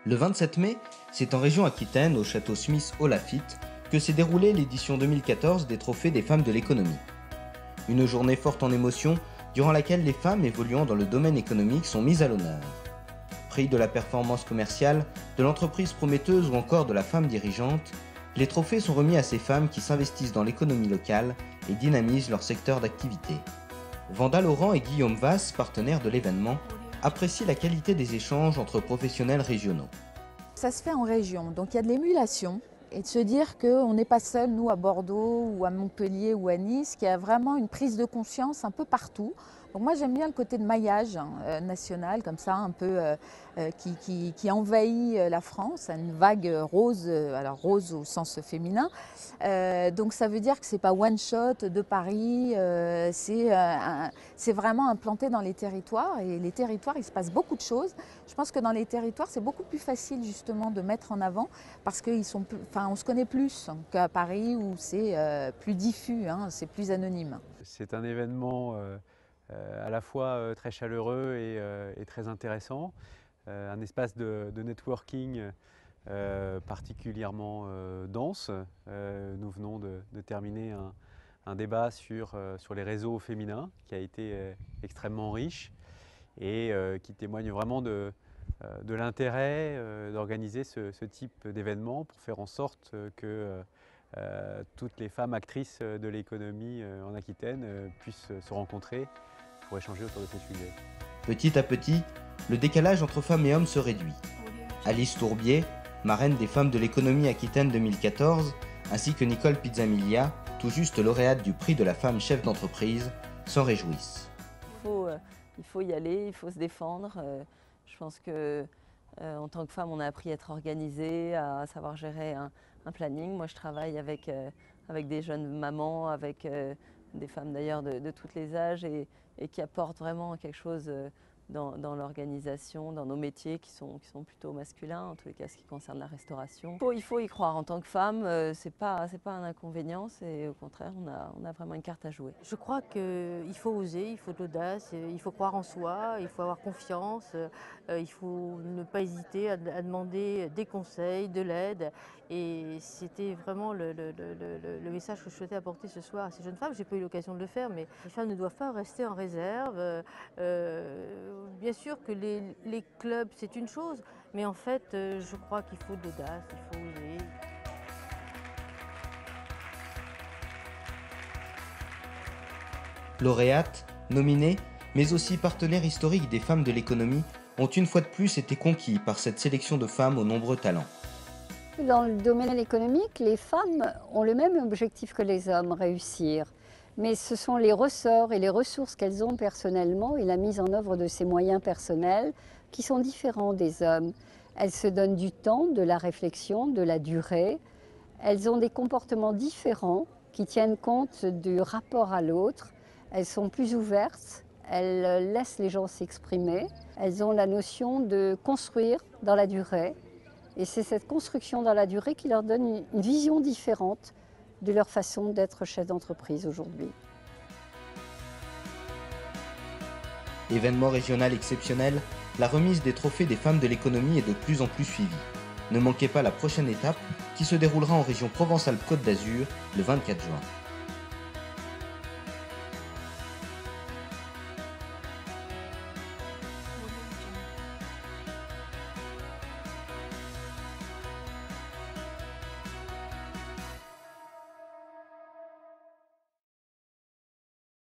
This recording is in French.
Le 27 mai, c'est en région Aquitaine, au château Smith au Lafitte, que s'est déroulée l'édition 2014 des Trophées des femmes de l'économie. Une journée forte en émotions, durant laquelle les femmes évoluant dans le domaine économique sont mises à l'honneur. Prix de la performance commerciale, de l'entreprise prometteuse ou encore de la femme dirigeante, les trophées sont remis à ces femmes qui s'investissent dans l'économie locale et dynamisent leur secteur d'activité. Vanda Laurent et Guillaume Vasse, partenaires de l'événement, apprécient la qualité des échanges entre professionnels régionaux. Ça se fait en région, donc il y a de l'émulation et de se dire qu'on n'est pas seul, nous, à Bordeaux ou à Montpellier ou à Nice, qu'il y a vraiment une prise de conscience un peu partout. Donc moi j'aime bien le côté de maillage national, comme ça, un peu qui envahit la France, une vague rose, alors rose au sens féminin. Donc ça veut dire que c'est pas one shot de Paris, c'est vraiment implanté dans les territoires. Et les territoires, il se passe beaucoup de choses. Je pense que dans les territoires, c'est beaucoup plus facile justement de mettre en avant parce qu'on se connaît plus qu'à Paris où c'est plus diffus, hein, c'est plus anonyme. C'est un événement à la fois très chaleureux et très intéressant, un espace de networking particulièrement dense. Nous venons de terminer un débat sur les réseaux féminins qui a été extrêmement riche et qui témoigne vraiment de l'intérêt d'organiser ce type d'événement pour faire en sorte que toutes les femmes actrices de l'économie en Aquitaine puissent se rencontrer pour échanger autour de ces sujets. Petit à petit, le décalage entre femmes et hommes se réduit. Alice Tourbier, marraine des femmes de l'économie Aquitaine 2014, ainsi que Nicole Pizzamilia, tout juste lauréate du prix de la femme chef d'entreprise, s'en réjouissent. Il faut y aller, il faut se défendre. Je pense qu'en tant que femme, on a appris à être organisée, à savoir gérer un planning. Moi, je travaille avec des jeunes mamans, avec des femmes d'ailleurs de tous les âges et qui apportent vraiment quelque chose dans l'organisation, dans nos métiers qui sont plutôt masculins, en tous les cas ce qui concerne la restauration. Il faut y croire en tant que femme, c'est pas un inconvénient, c'est au contraire, on a vraiment une carte à jouer. Je crois qu'il faut oser, il faut de l'audace, il faut croire en soi, il faut avoir confiance, il faut ne pas hésiter à demander des conseils, de l'aide. Et c'était vraiment le message que je souhaitais apporter ce soir à ces jeunes femmes. J'ai pas eu l'occasion de le faire, mais les femmes ne doivent pas rester en réserve. Bien sûr que les clubs, c'est une chose, mais en fait, je crois qu'il faut de l'audace, il faut oser. Lauréates, nominés, mais aussi partenaires historiques des femmes de l'économie ont une fois de plus été conquis par cette sélection de femmes aux nombreux talents. Dans le domaine économique, les femmes ont le même objectif que les hommes, réussir. Mais ce sont les ressorts et les ressources qu'elles ont personnellement et la mise en œuvre de ces moyens personnels qui sont différents des hommes. Elles se donnent du temps, de la réflexion, de la durée. Elles ont des comportements différents qui tiennent compte du rapport à l'autre. Elles sont plus ouvertes, elles laissent les gens s'exprimer. Elles ont la notion de construire dans la durée. Et c'est cette construction dans la durée qui leur donne une vision différente de leur façon d'être chef d'entreprise aujourd'hui. Événement régional exceptionnel, la remise des trophées des femmes de l'économie est de plus en plus suivie. Ne manquez pas la prochaine étape qui se déroulera en région Provence-Alpes-Côte d'Azur le 24 juin.